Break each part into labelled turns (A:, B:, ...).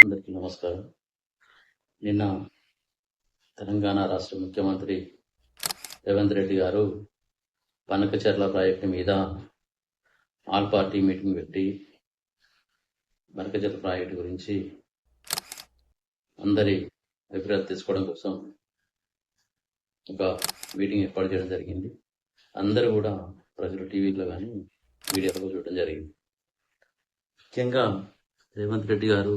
A: అందరికీ నమస్కారం. నిన్న తెలంగాణ రాష్ట్ర ముఖ్యమంత్రి రేవంత్ రెడ్డి గారు పనకచెర్ల ప్రాజెక్టు మీద ఆల్ పార్టీ మీటింగ్ పెట్టి పనకచెర్ల ప్రాజెక్టు గురించి అందరి అభిప్రాయాలు తీసుకోవడం కోసం ఒక మీటింగ్ ఏర్పాటు చేయడం జరిగింది. అందరూ కూడా ప్రజలు టీవీలో కానీ మీడియాలో చూడడం జరిగింది. ముఖ్యంగా రేవంత్ రెడ్డి గారు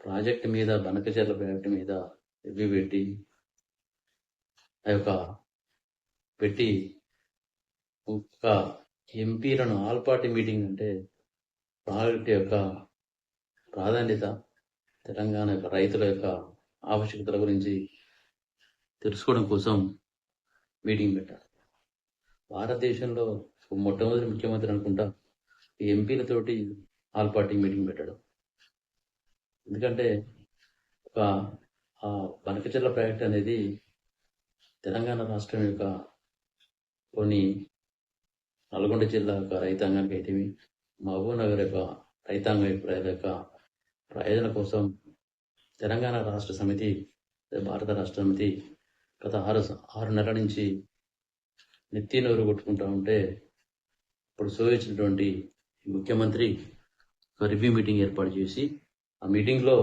A: ప్రాజెక్టు మీద బనకచెర్ల ప్రాజెక్టు మీద రివ్యూ పెట్టి పెట్టి ఒక ఎంపీలను ఆల్ పార్టీ మీటింగ్ అంటే ప్రాజెక్టు యొక్క ప్రాధాన్యత, తెలంగాణ యొక్క రైతుల యొక్క ఆవశ్యకతల గురించి తెలుసుకోవడం కోసం మీటింగ్ పెట్టారు. భారతదేశంలో మొట్టమొదటి ముఖ్యమంత్రి అనుకుంటా ఈ ఎంపీలతోటి ఆల్ పార్టీ మీటింగ్ పెట్టడం. ఎందుకంటే ఒక బనకచెర్ల ప్రాజెక్ట్ అనేది తెలంగాణ రాష్ట్రం యొక్క కొన్ని నల్గొండ జిల్లా యొక్క రైతాంగానికి అయితే, మహబూబ్ నగర్ యొక్క రైతాంగ ప్రజల యొక్క ప్రయోజన కోసం తెలంగాణ రాష్ట్ర సమితి, భారత రాష్ట్ర సమితి గత 6 నెలల నుంచి నెత్తి నోరు కొట్టుకుంటా ఉంటే, ఇప్పుడు సోయించినటువంటి ముఖ్యమంత్రి ఒక రివ్యూ మీటింగ్ ఏర్పాటు చేసి, ఆ మీటింగ్లో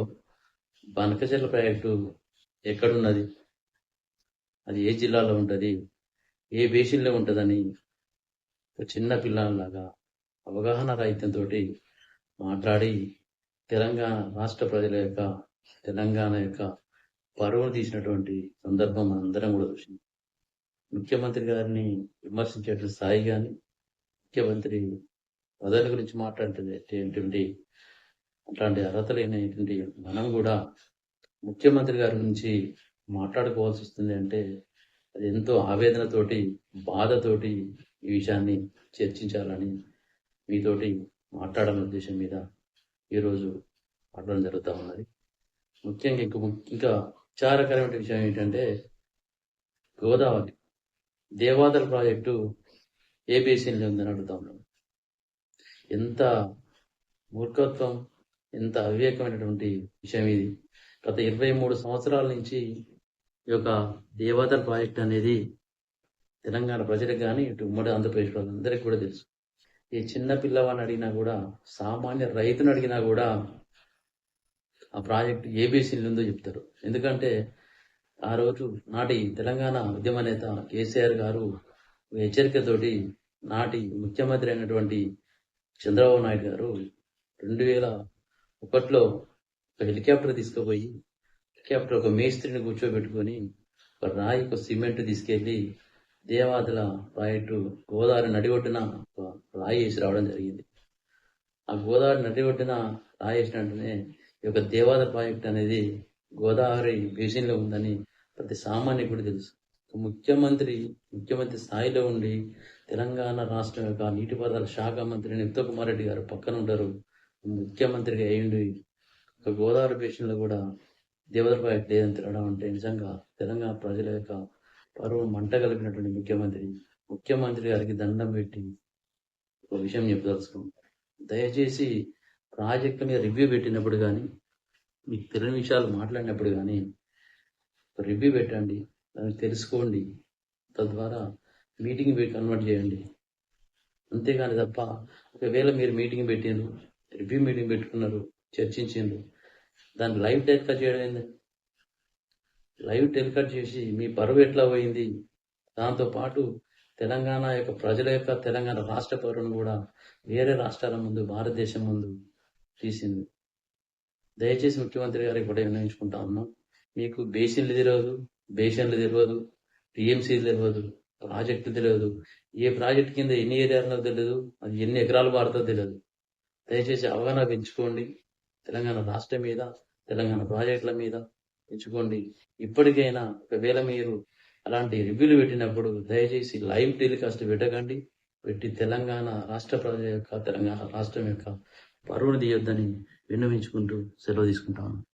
A: బనకచెర్ల ప్రాజెక్టు ఎక్కడున్నది, అది ఏ జిల్లాలో ఉంటుంది, ఏ బేసిన్లో ఉంటుందని ఒక చిన్న పిల్లలాగా అవగాహన రహితంతో మాట్లాడి తెలంగాణ రాష్ట్ర ప్రజల యొక్క, తెలంగాణ యొక్క పరువును తీసినటువంటి సందర్భం మనందరం కూడా చూసింది. ముఖ్యమంత్రి గారిని విమర్శించేటువంటి స్థాయి కానీ, ముఖ్యమంత్రి పదవుల గురించి మాట్లాడేటువంటి అట్లాంటి అర్హత లేనటువంటి మనం కూడా ముఖ్యమంత్రి గారి గురించి మాట్లాడుకోవాల్సి వస్తుంది అంటే, అది ఎంతో ఆవేదనతోటి, బాధతోటి ఈ విషయాన్ని చర్చించాలని మీతోటి మాట్లాడాలనే ఉద్దేశం మీద ఈరోజు మాట్లాడడం జరుగుతూ ఉన్నది. ముఖ్యంగా ఇంకా విచారకరమైన విషయం ఏంటంటే, గోదావరి దేవాదల ప్రాజెక్టు ఏ బేసిన్లో ఉందని అడుగుతా ఉన్నాం. ఎంత మూర్ఖత్వం, ఎంత అవివేకమైనటువంటి విషయం ఇది. గత 23 సంవత్సరాల నుంచి ఈ యొక్క దేవాదల ప్రాజెక్ట్ అనేది తెలంగాణ ప్రజలకు కానీ, ఇటు ఉమ్మడి ఆంధ్రప్రదేశ్ వాళ్ళందరికీ కూడా తెలుసు. ఈ చిన్న పిల్లవాడిని అడిగినా కూడా, సామాన్య రైతును అడిగినా కూడా ఆ ప్రాజెక్టు ఏ బేసిన్లో ఉందో చెప్తారు. ఎందుకంటే ఆ రోజు నాటి తెలంగాణ ఉద్యమ నేత కేసీఆర్ గారు హెచ్చరికతోటి నాటి ముఖ్యమంత్రి అయినటువంటి చంద్రబాబు నాయుడు గారు 2001లో ఒక హెలికాప్టర్ తీసుకుపోయి, హెలికాప్టర్ ఒక మేస్త్రిని కూర్చోబెట్టుకొని ఒక రాయి, ఒక సిమెంట్ తీసుకెళ్లి దేవాదల ప్రాజెక్టు గోదావరి నడిఒడ్డున ఒక రాయి వేసి రావడం జరిగింది. ఆ గోదావరి నడిఒడ్డున రాయి వేసిన వెంటనే ఈ యొక్క దేవాదల ప్రాజెక్ట్ అనేది గోదావరి బేసిన్లో ఉందని ప్రతి సామాన్యుడికి తెలుసు. ముఖ్యమంత్రి స్థాయిలో ఉండి తెలంగాణ రాష్ట్రం యొక్క నీటిపారుదల శాఖ మంత్రి ఉత్తమ్ కుమార్ రెడ్డి గారు పక్కన ఉంటారు. ముఖ్యమంత్రిగా అయ్యిండి ఒక గోదావరి బేసిన్లో కూడా దేవాదల ప్రాజెక్ట్ లేదని తిరగడం అంటే నిజంగా తెలంగాణ ప్రజల యొక్క పరువు మంట కలిపినటువంటి ముఖ్యమంత్రి గారికి దండం పెట్టి ఒక విషయం చెప్పదలుచుకున్నాం. దయచేసి ప్రాజెక్టు మీద రివ్యూ పెట్టినప్పుడు కానీ, మీకు తెలియని విషయాలు మాట్లాడినప్పుడు కానీ రివ్యూ పెట్టండి, దాన్ని తెలుసుకోండి, తద్వారా మీటింగ్ కన్వర్ట్ చేయండి. అంతేగాని తప్ప ఒకవేళ మీరు మీటింగ్ పెట్టిండ్రు, రివ్యూ మీటింగ్ పెట్టుకున్నారు, చర్చించిండ్రు, దాన్ని లైవ్ టెలికాస్ట్ చేయడం ఏంటండి? లైవ్ టెలికాస్ట్ చేసి మీ పరువు ఎట్లా పోయింది, దాంతోపాటు తెలంగాణ యొక్క ప్రజల యొక్క, తెలంగాణ రాష్ట్ర పరువును కూడా వేరే రాష్ట్రాల ముందు, భారతదేశం ముందు తీసింది. దయచేసి ముఖ్యమంత్రి గారికి కూడా విన్నవించుకుంటా ఉన్నాం. మీకు బేసిన్లు తెలియదు, టీఎంసీలు తెలియదు, ప్రాజెక్టు తెలియదు, ఏ ప్రాజెక్టు కింద ఎన్ని ఏరియాలో తెలియదు, అది ఎన్ని ఎకరాలు వాడుతో తెలియదు. దయచేసి అవగాహన పెంచుకోండి. తెలంగాణ రాష్ట్రం మీద, తెలంగాణ ప్రాజెక్టుల మీద పెంచుకోండి. ఇప్పటికైనా ఒకవేళ మీరు అలాంటి రివ్యూలు పెట్టినప్పుడు దయచేసి లైవ్ టెలికాస్ట్ పెట్టకండి. పెట్టి తెలంగాణ రాష్ట్ర ప్రజల యొక్క, తెలంగాణ రాష్ట్రం యొక్క పరువును తీయొద్దని విన్నవించుకుంటూ సెలవు తీసుకుంటాను.